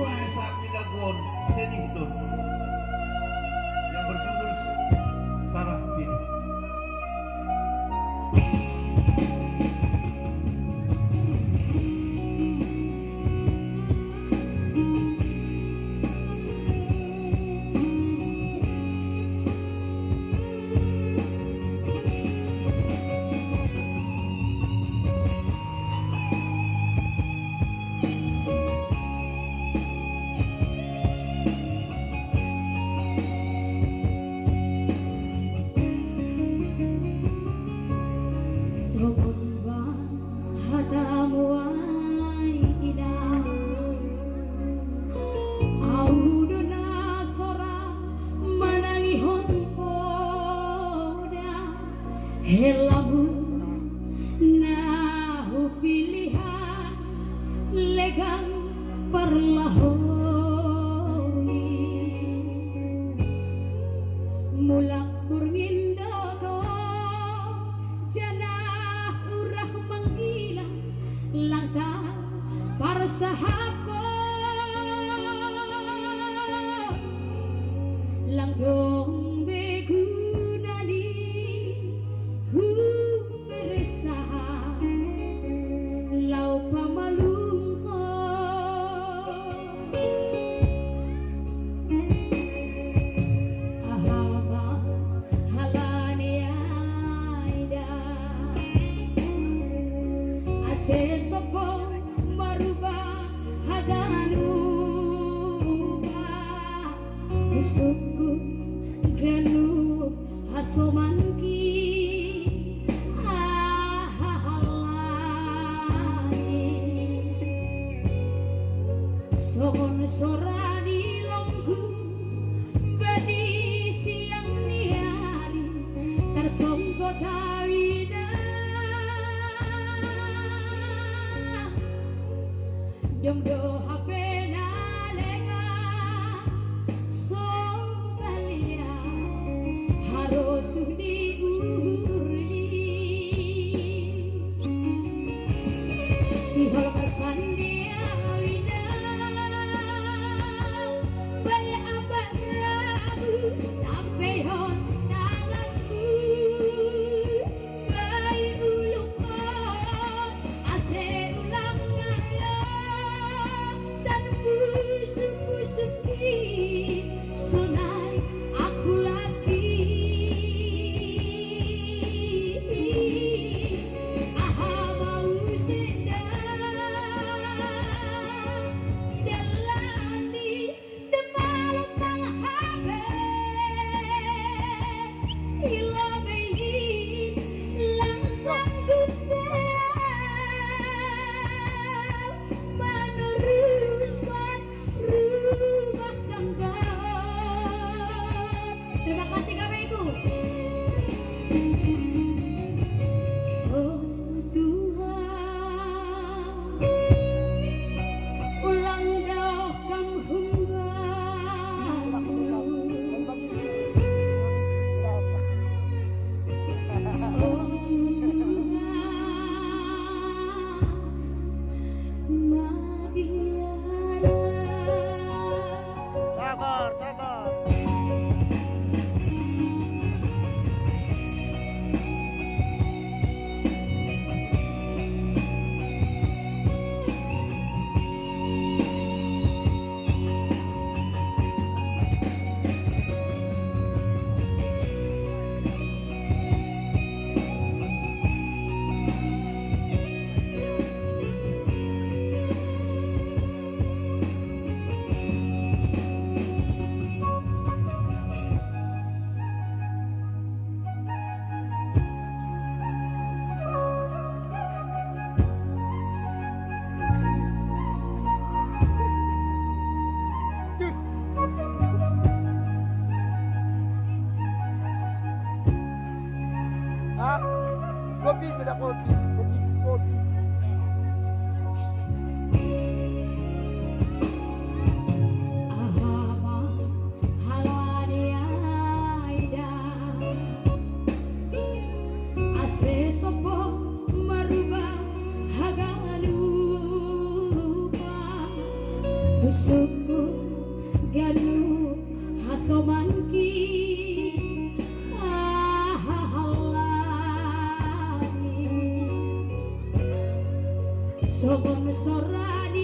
buah sa Pinagon Senidon yang berjudul Sarah Pilih. Helamun nahu pilihan legang perlahowi mulak purngindogo janah urah manggila langkah para sahako langgong sesopo merubah haganuba suku ganu hasomanki sogon sorani longgu badi siang niari tersongko tawina Yomdo hapena lega sobalia harus diuri si hal bersandia wina baya abad rabu sampai hon tanganku bayi ulungkon ase ulang sonai aku lagi aha mau sedang dalani demal manghabe ilabehi langsung meneruskan rumah tangga. Terima kasih KPIku. Oh Tuhan, ulang dah kang Sabar. Kopi, sudah kopi. Sesopo merubah hagalupa suku ganu hasomanki ahalani sokon sorani